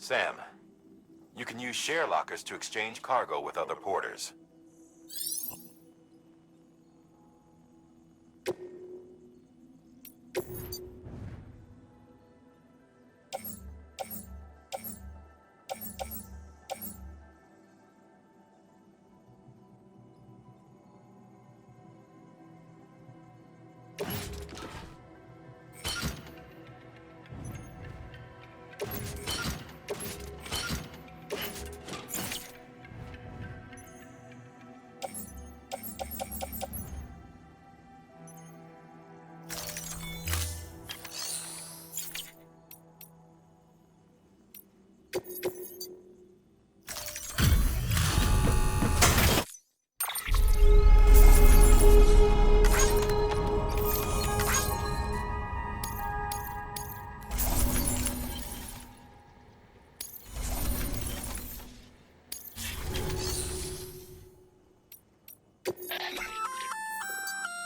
Sam, you can use share lockers to exchange cargo with other porters.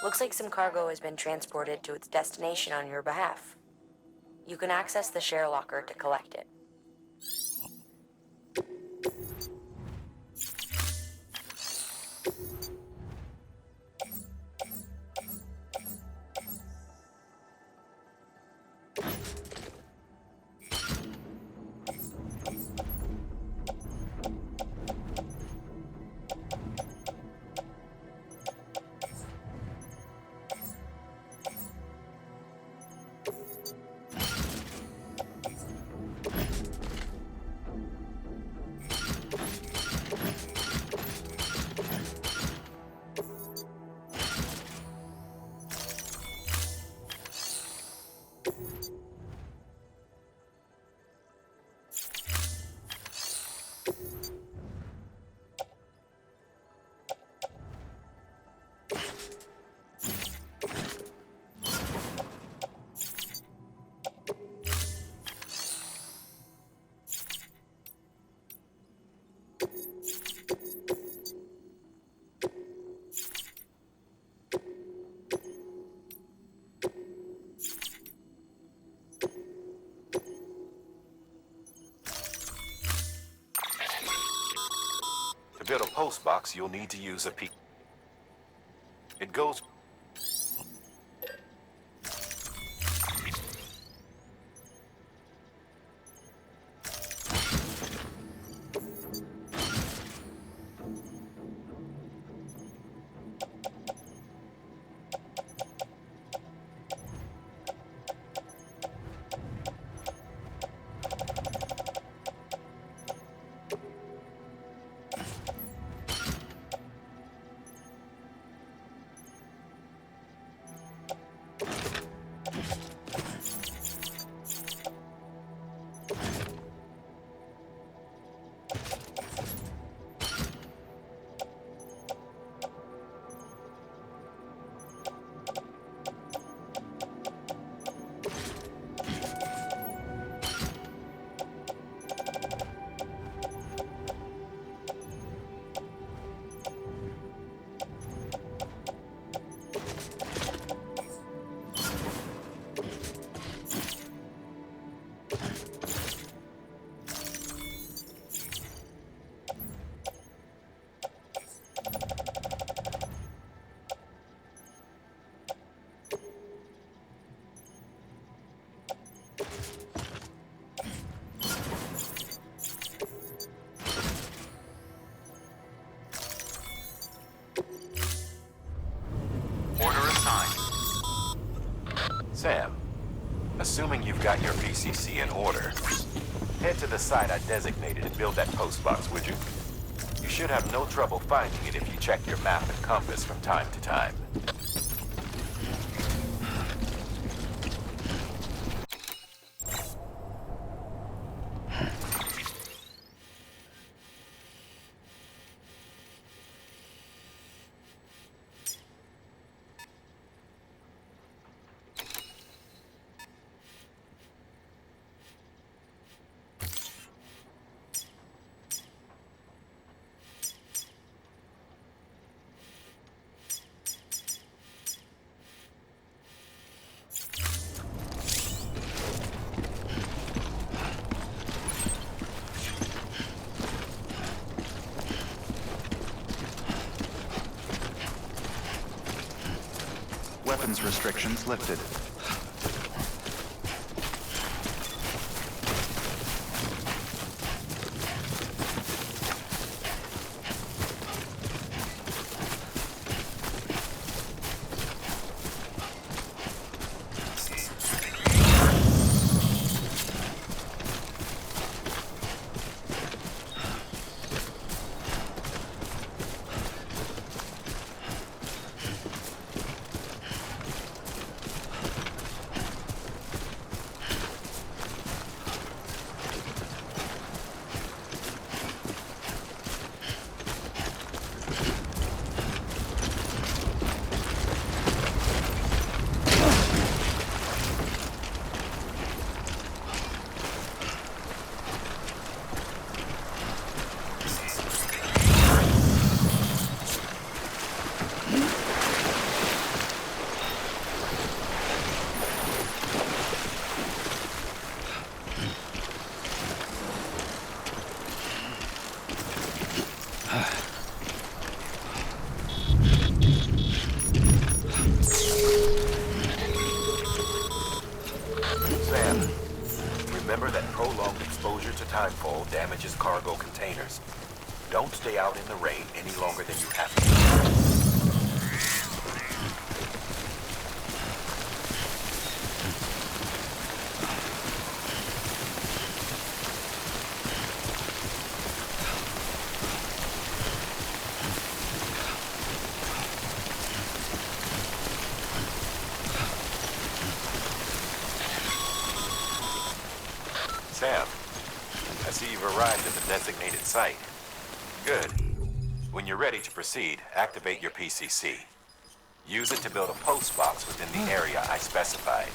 Looks like some cargo has been transported to its destination on your behalf. You can access the share locker to collect it. To build a post box, you'll need to use a P. It goes... Sam, assuming you've got your VCC in order, head to the site I designated and build that post box, would you? You should have no trouble finding it if you check your map and compass from time to time. Weapons restrictions lifted. Sam, remember that prolonged exposure to timefall damages cargo containers. Don't stay out in the rain any longer than you have to. Sam, I see you've arrived at the designated site. Good. When you're ready to proceed, activate your PCC. Use it to build a post box within the area I specified.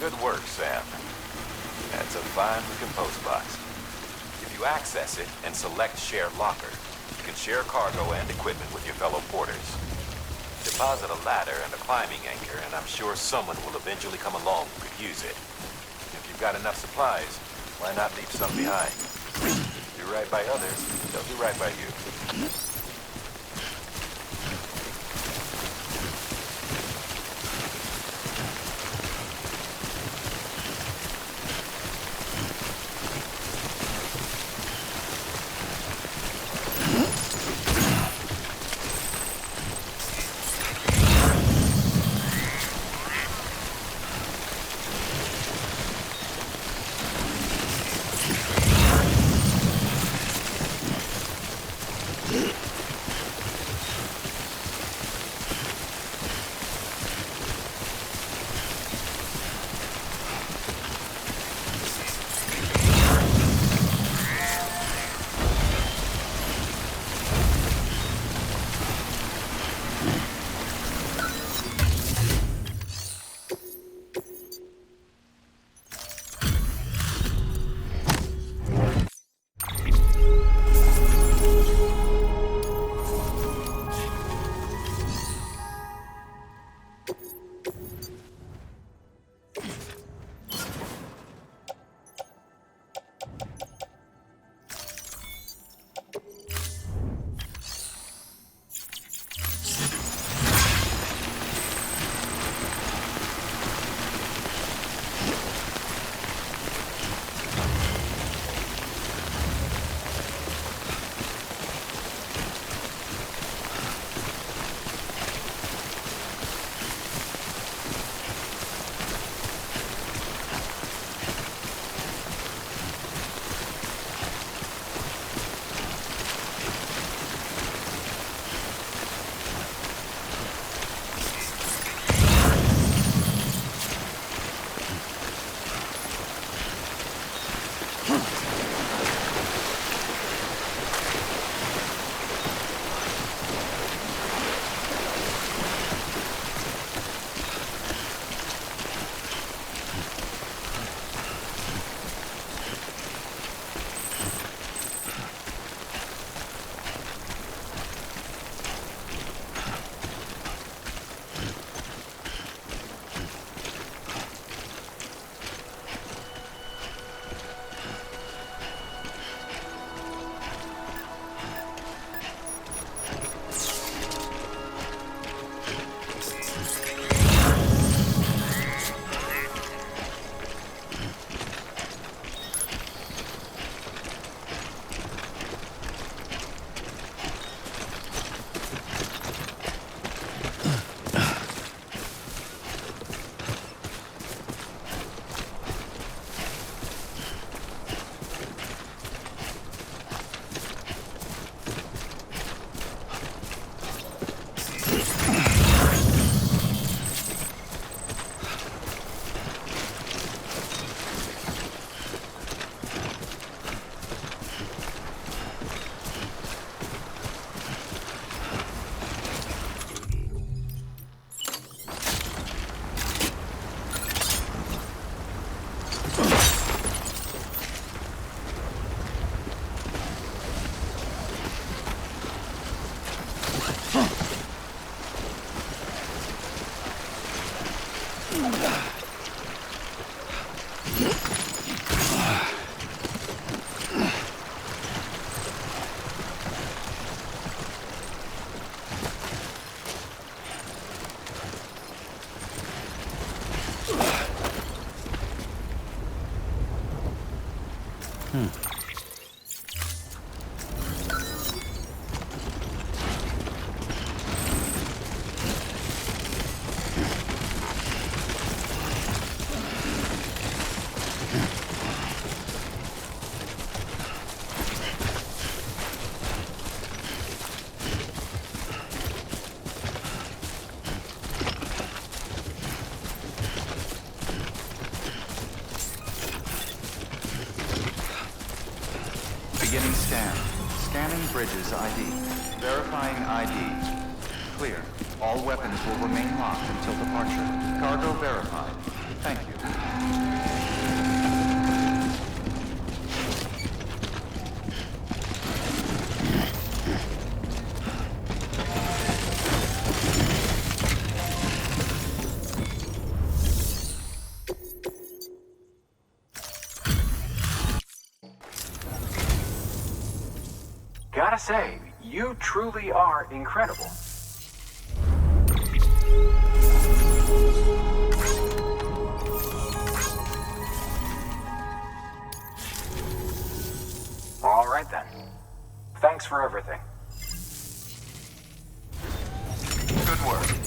Good work, Sam. That's a fine-looking post box. If you access it and select Share Locker, you can share cargo and equipment with your fellow porters. Deposit a ladder and a climbing anchor, and I'm sure someone will eventually come along who could use it. If you've got enough supplies, why not leave some behind? Do right by others, they'll do right by you. Beginning scan. Scanning bridges ID. Verifying ID. Clear. All weapons will remain locked until departure. Cargo verified. Thank you. Gotta say, you truly are incredible. All right then. Thanks for everything. Good work.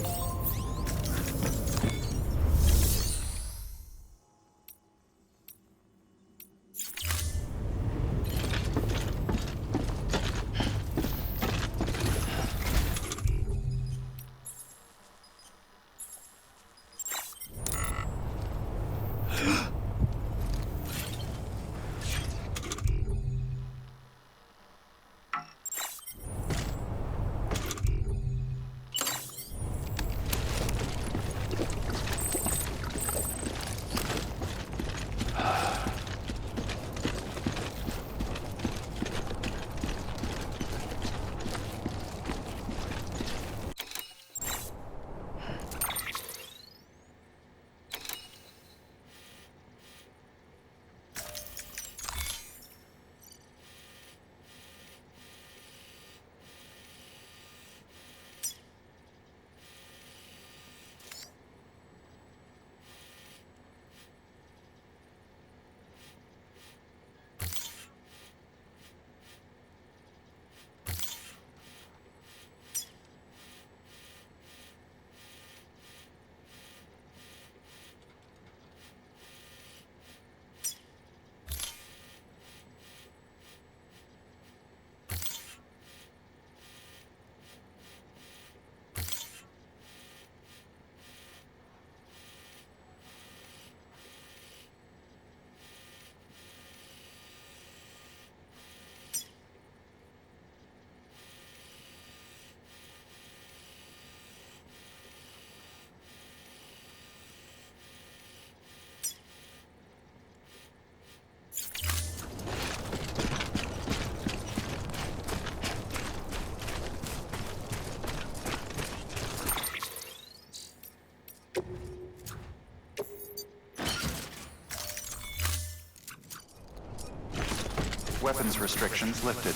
Weapons restrictions lifted.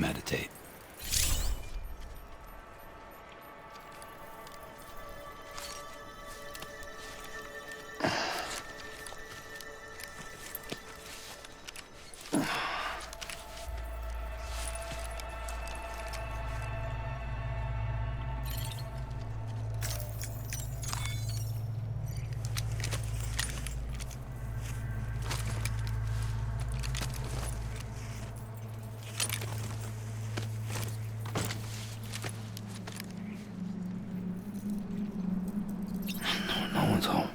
meditate. No one's home.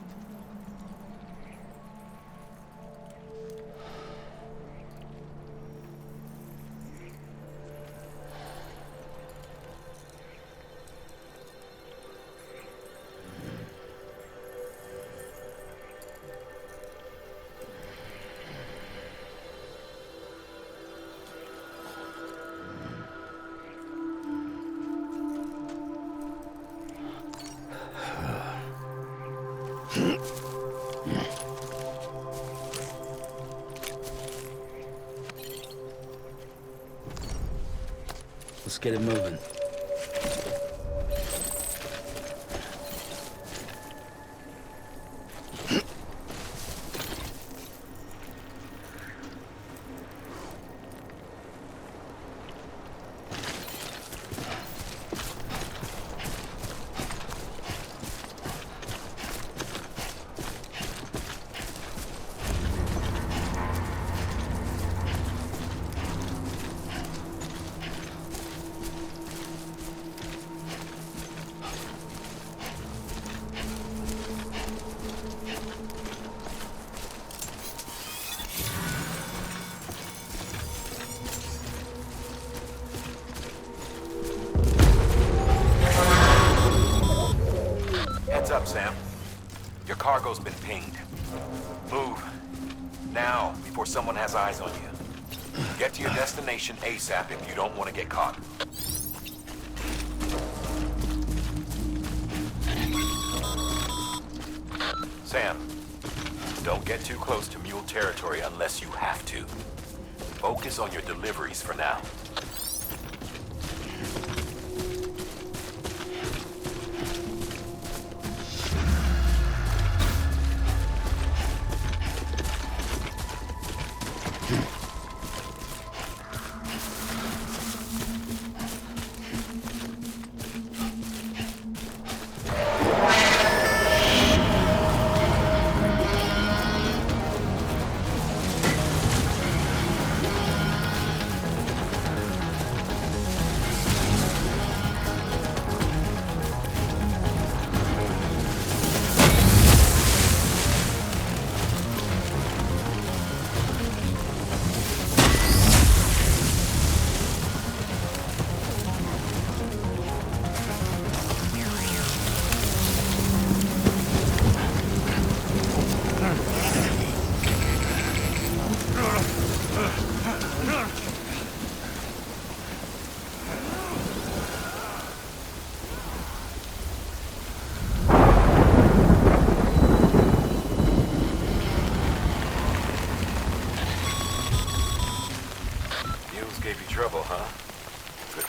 Let's get it moving. Heads up, Sam. Your cargo's been pinged. Move. Now, before someone has eyes on you. Get to your destination ASAP if you don't want to get caught. Sam, don't get too close to Mule territory unless you have to. Focus on your deliveries for now. Gave you trouble, huh? Good.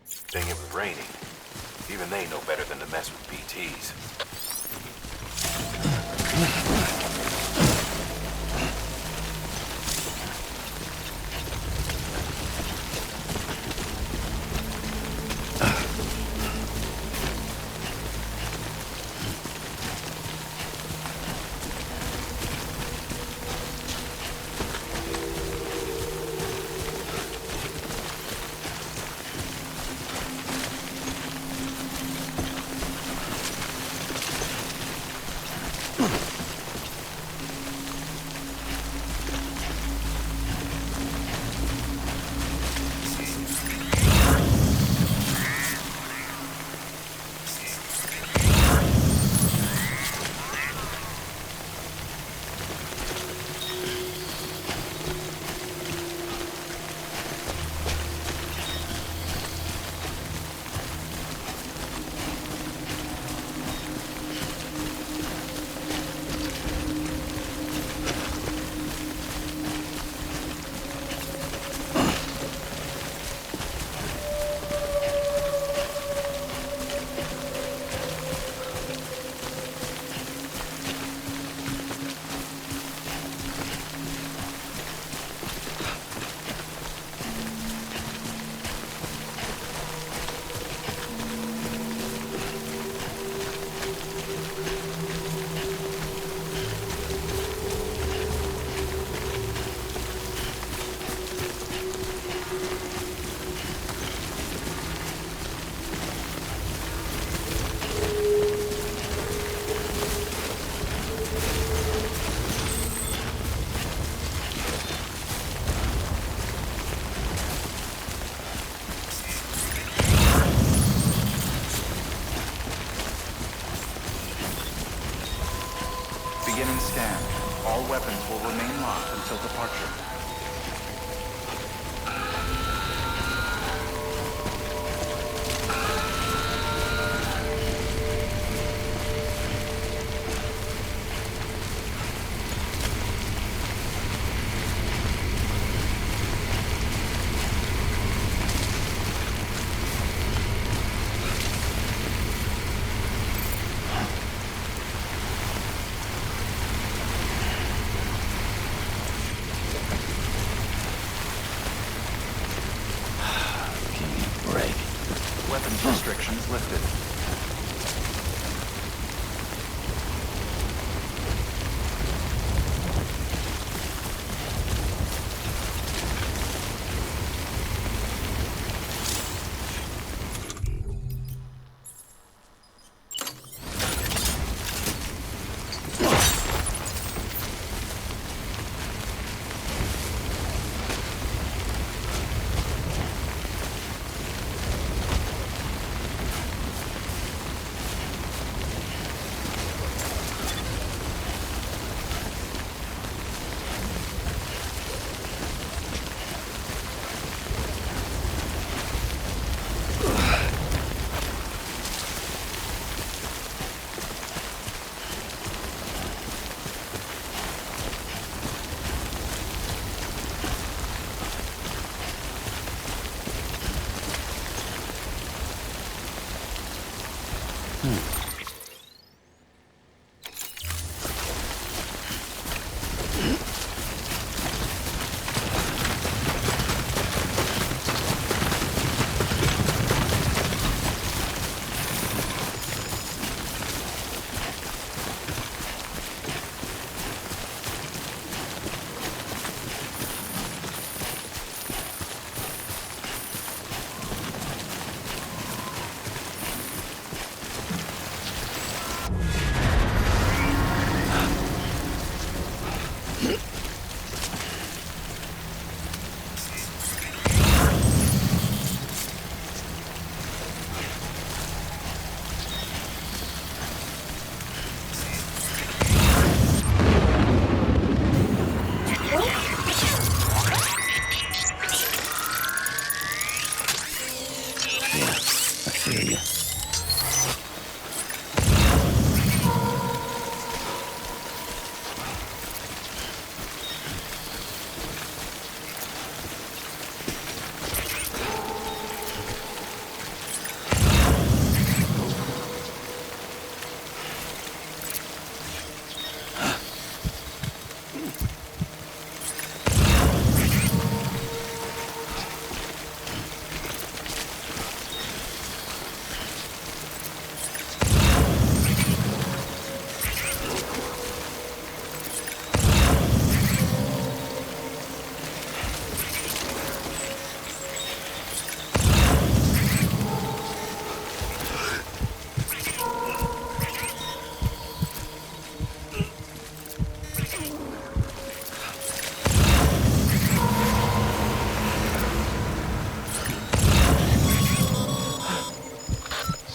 Thing it was raining. Even they know better than to mess with BTs. scanned. All weapons will remain locked until departure. Weapons restrictions lifted.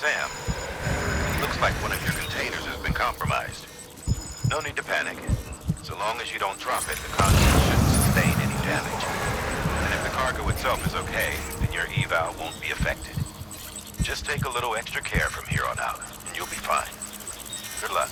Sam, looks like one of your containers has been compromised. No need to panic. So long as you don't drop it, the contents shouldn't sustain any damage. And if the cargo itself is okay, then your eval won't be affected. Just take a little extra care from here on out, and you'll be fine. Good luck.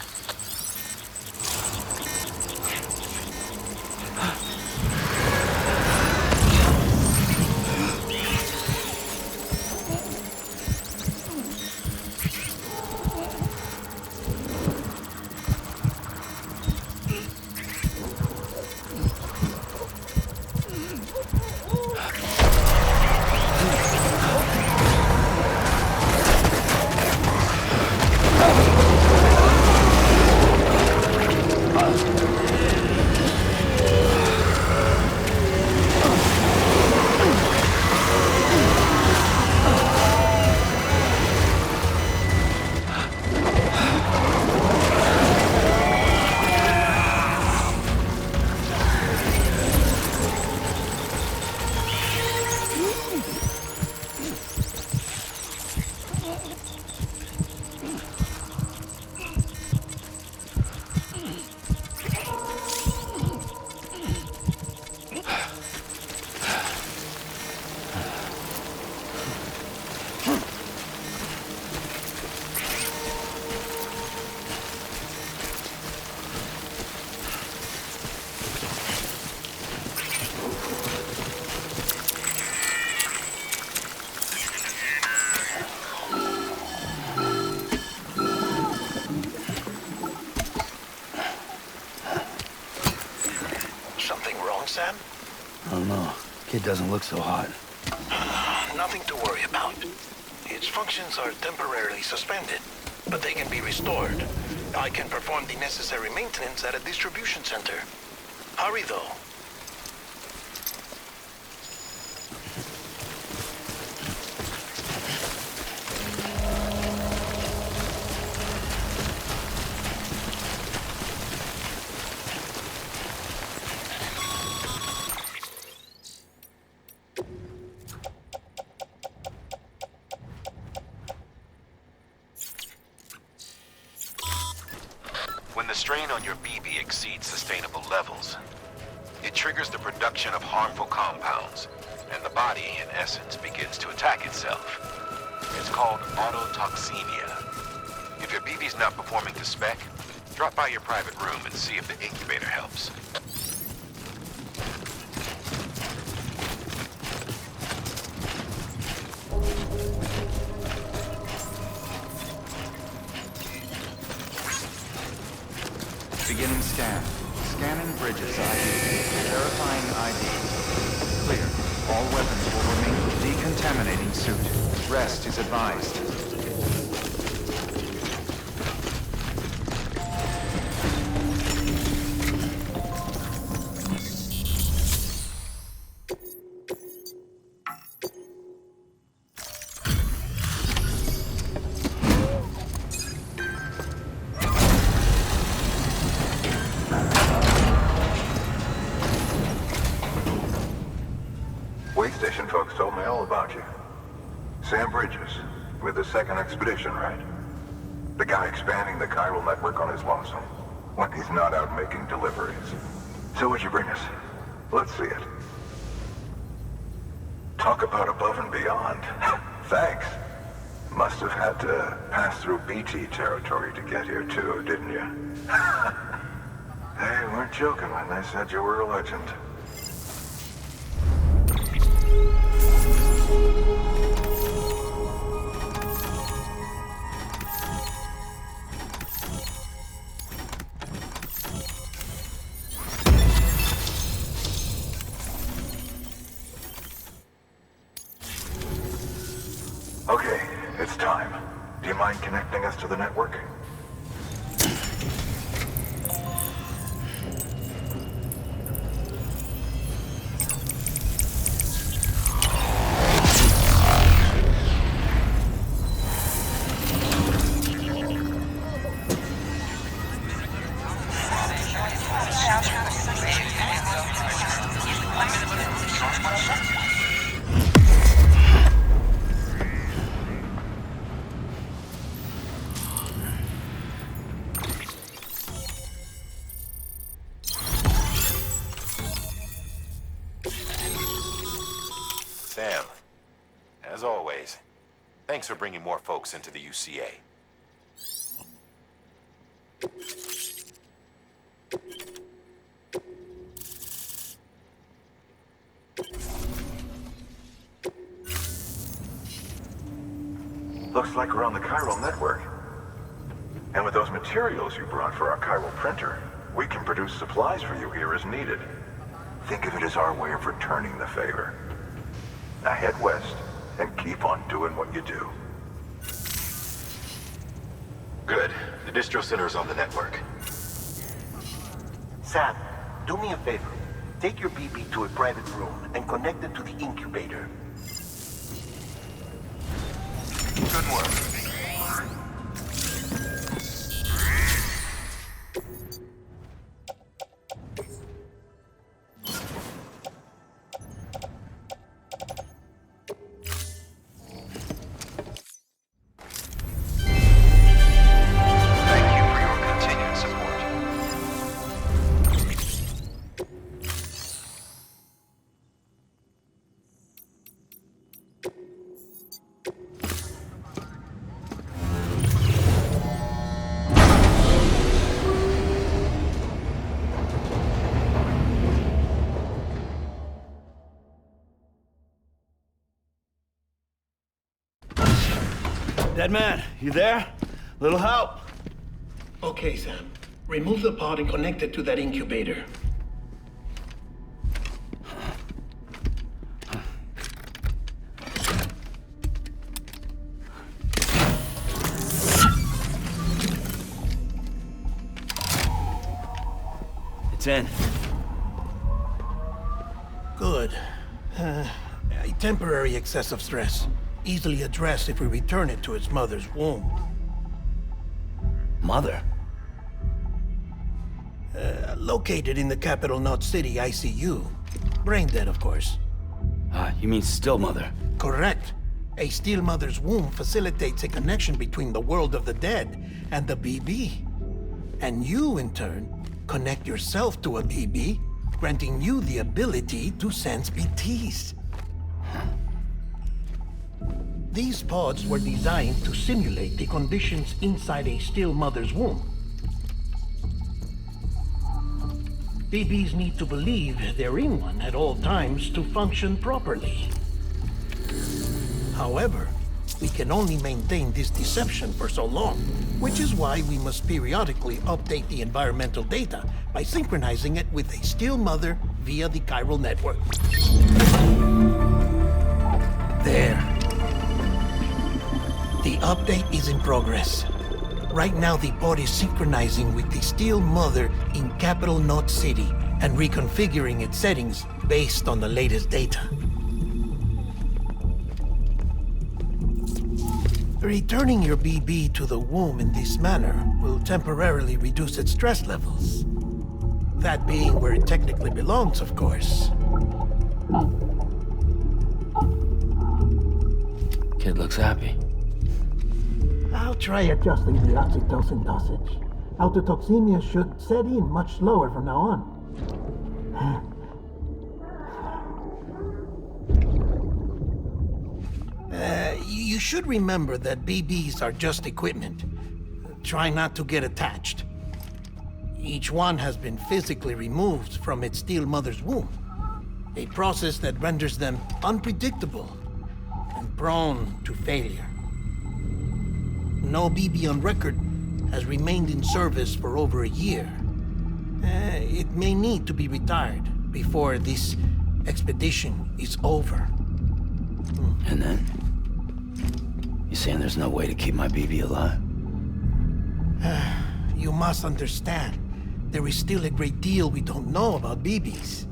Kid doesn't look so hot. Nothing to worry about. Its functions are temporarily suspended, but they can be restored. I can perform the necessary maintenance at a distribution center. Hurry, though. When the strain on your BB exceeds sustainable levels, it triggers the production of harmful compounds, and the body, in essence, begins to attack itself. It's called autotoxemia. If your BB's not performing to spec, drop by your private room and see if the incubator helps. Beginning scan. Scanning bridges ID. Verifying ID. Clear. All weapons will remain decontaminating suit. Rest is advised. Way station folks told me all about you. Sam Bridges, with the second expedition, right? The guy expanding the chiral network on his lonesome, when he's not out making deliveries. So what'd you bring us? Let's see it. Talk about above and beyond. Thanks. Must have had to pass through BT territory to get here too, didn't you? They weren't joking when they said you were a legend. Okay, it's time. Do you mind connecting us to the network? Sam, as always, thanks for bringing more folks into the UCA. Looks like we're on the chiral network. And with those materials you brought for our chiral printer, we can produce supplies for you here as needed. Think of it as our way of returning the favor. Now head west and keep on doing what you do. Good. The distro center's on the network. Sam, do me a favor. Take your BB to a private room and connect it to the incubator. Good work. Thank you for your continued support. Dead man, you there? Little help? Okay, Sam. Remove the pod and connect it to that incubator. It's in. Good. A temporary excessive stress. Easily addressed if we return it to its mother's womb. Mother? Located in the capital Knot City ICU. Brain dead, of course. You mean still mother? Correct. A still mother's womb facilitates a connection between the world of the dead and the BB. And you, in turn, connect yourself to a BB, granting you the ability to sense BTs. These pods were designed to simulate the conditions inside a still mother's womb. BBs need to believe they're in one at all times to function properly. However, we can only maintain this deception for so long, which is why we must periodically update the environmental data by synchronizing it with a still mother via the chiral network. There. The update is in progress. Right now, the pod is synchronizing with the still mother in capital Knot City and reconfiguring its settings based on the latest data. Returning your BB to the womb in this manner will temporarily reduce its stress levels. That being where it technically belongs, of course. Kid looks happy. I'll try adjusting the oxytocin dosage. Autotoxemia should set in much slower from now on. You should remember that BBs are just equipment. Try not to get attached. Each one has been physically removed from its still mother's womb. A process that renders them unpredictable and prone to failure. No BB on record has remained in service for over a year. It may need to be retired before this expedition is over. And then? You saying there's no way to keep my BB alive? You must understand, there is still a great deal we don't know about BBs.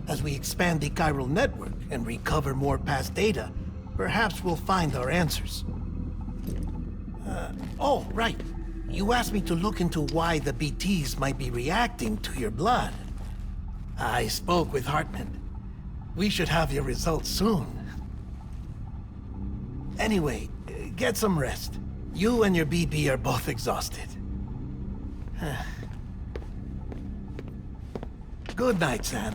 As we expand the chiral network and recover more past data, perhaps we'll find our answers. Oh, right. You asked me to look into why the BTs might be reacting to your blood. I spoke with Hartman. We should have your results soon. Anyway, get some rest. You and your BB are both exhausted. Good night, Sam.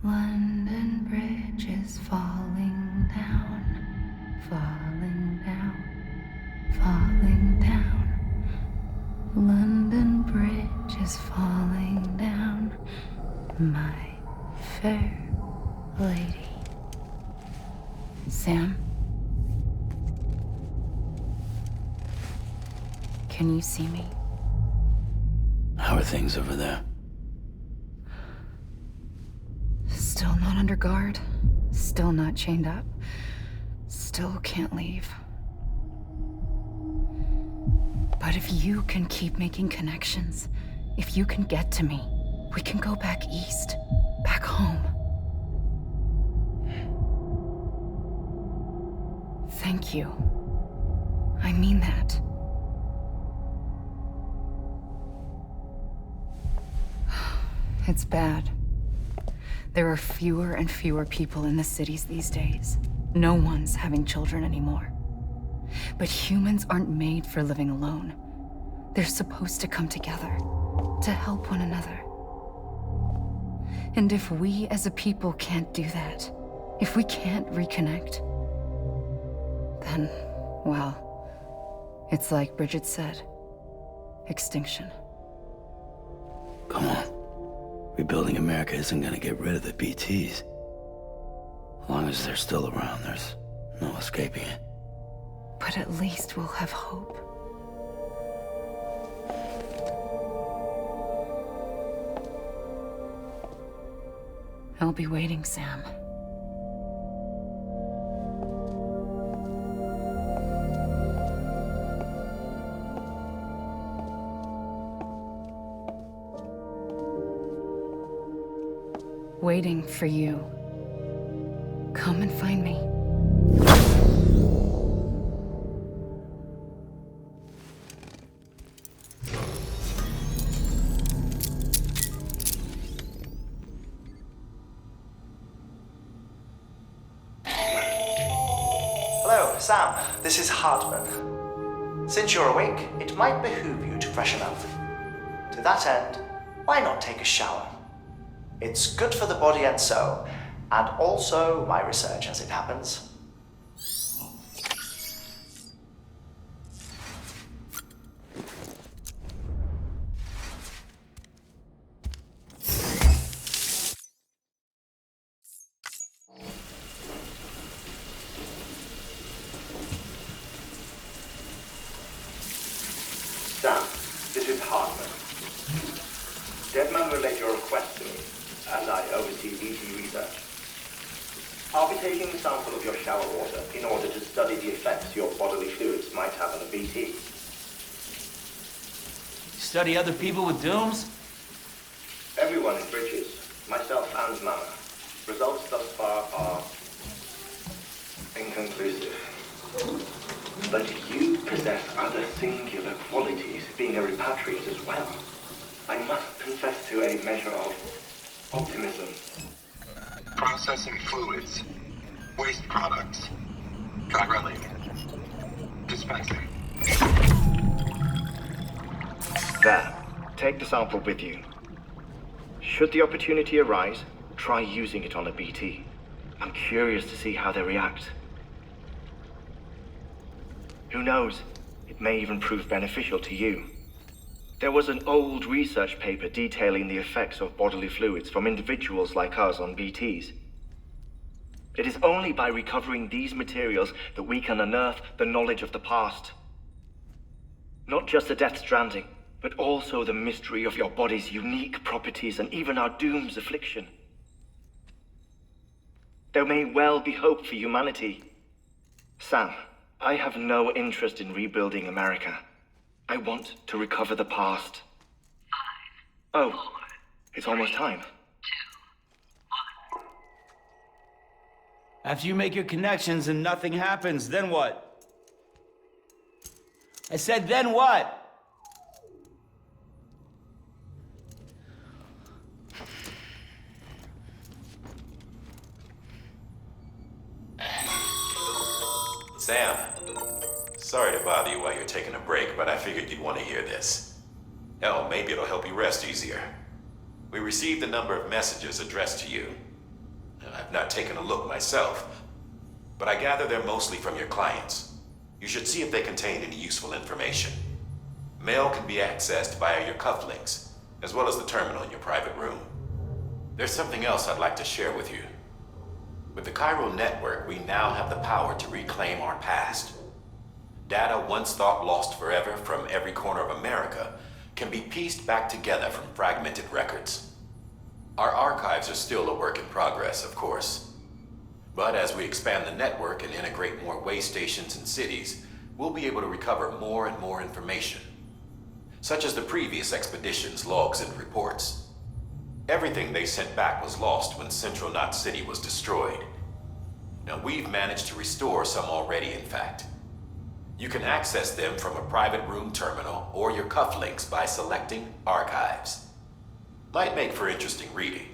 London Bridge is falling down, falling down, falling down. London Bridge is falling down, my fair lady. Sam? Can you see me? How are things over there? Still not under guard, still not chained up, still can't leave. But if you can keep making connections, if you can get to me, we can go back east, back home. Thank you. I mean that. It's bad. There are fewer and fewer people in the cities these days. No one's having children anymore. But humans aren't made for living alone. They're supposed to come together, to help one another. And if we as a people can't do that, if we can't reconnect, then, well, it's like Bridget said. extinction. Come on. Rebuilding America isn't gonna get rid of the BTs. As long as they're still around, there's no escaping it. But at least we'll have hope. I'll be waiting, Sam. Waiting for you. Come and find me. Hello, Sam. This is Hartman. Since you're awake, it might behoove you to freshen up. To that end, why not take a shower? It's good for the body and soul, and also my research as it happens. Sam, this is Hartman. Deadman relayed your request to me, and I oversee BT research. I'll be taking a sample of your shower water in order to study the effects your bodily fluids might have on a BT. Study other people with dooms? Everyone in Bridges, myself and Mama. Results thus far are inconclusive. But you possess other singular qualities, being a repatriate as well. I must confess to a measure of optimism. Processing fluids. Waste products. Chiralic. Dispensing. There. Take the sample with you. Should the opportunity arise, try using it on a BT. I'm curious to see how they react. Who knows? It may even prove beneficial to you. There was an old research paper detailing the effects of bodily fluids from individuals like us on BTs. It is only by recovering these materials that we can unearth the knowledge of the past. Not just the Death Stranding, but also the mystery of your body's unique properties and even our doom's affliction. There may well be hope for humanity. Sam, I have no interest in rebuilding America. I want to recover the past. 5, 4, oh, it's almost time. 2, 1. After you make your connections and nothing happens, then what? I said, then what? Sam, sorry to bother you while you're taking a break, but I figured you'd want to hear this. Hell, maybe it'll help you rest easier. We received a number of messages addressed to you. I've not taken a look myself, but I gather they're mostly from your clients. You should see if they contain any useful information. Mail can be accessed via your cufflinks, as well as the terminal in your private room. There's something else I'd like to share with you. With the Chiral network, we now have the power to reclaim our past. Data once thought lost forever from every corner of America can be pieced back together from fragmented records. Our archives are still a work in progress, of course. But as we expand the network and integrate more way stations and cities, we'll be able to recover more and more information, such as the previous expedition's logs and reports. Everything they sent back was lost when Central Knot City was destroyed. Now, we've managed to restore some already, in fact. You can access them from a private room terminal or your cufflinks by selecting Archives. Might make for interesting reading.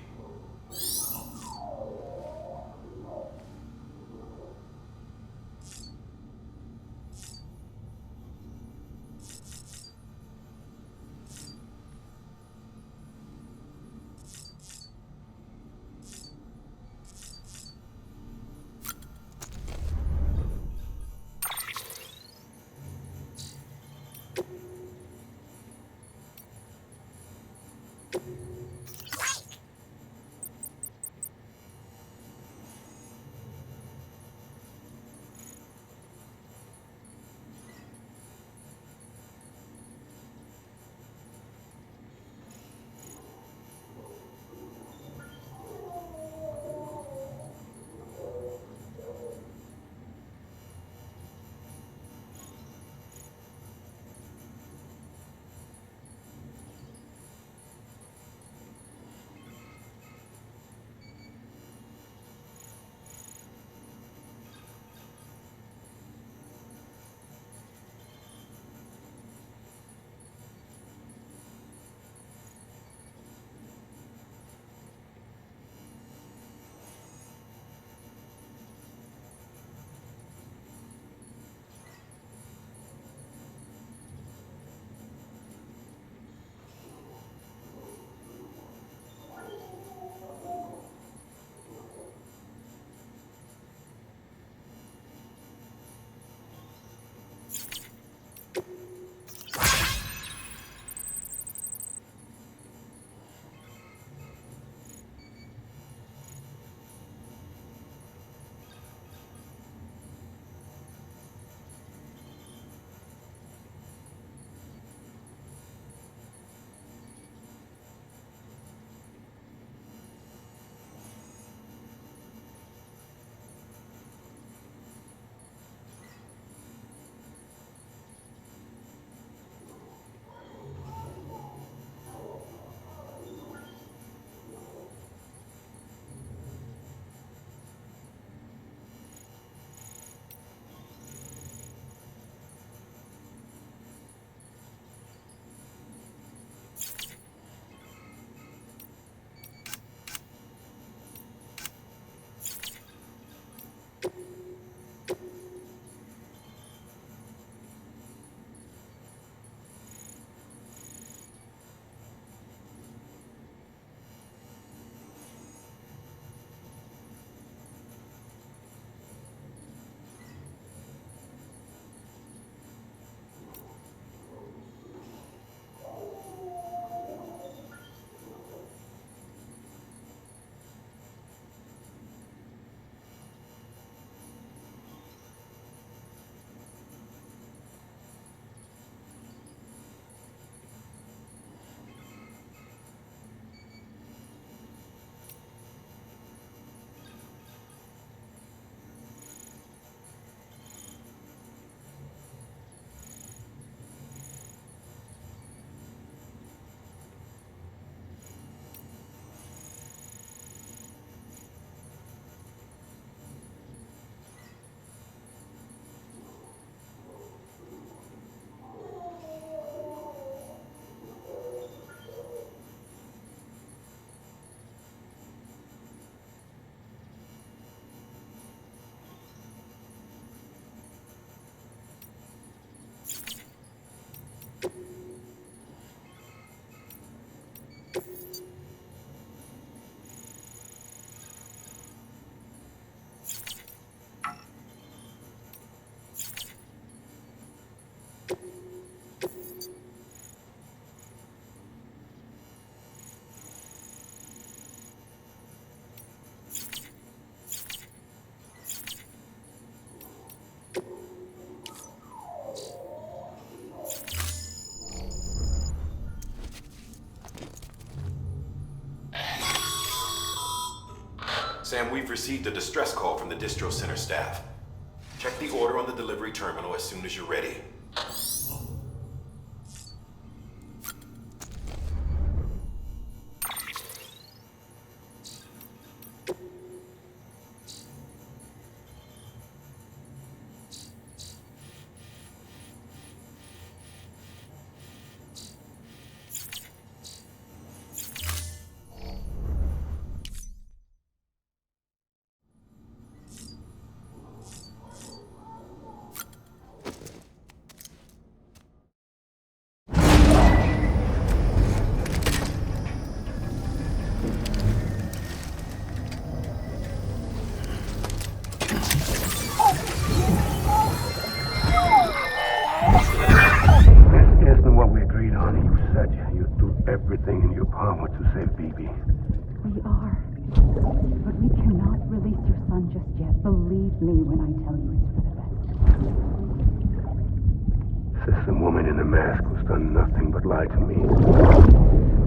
Sam, we've received a distress call from the distro center staff. Check the order on the delivery terminal as soon as you're ready. Everything in your power to save BB. We are. But we cannot release your son just yet. Believe me when I tell you it's for the best. Says the woman in the mask who's done nothing but lie to me.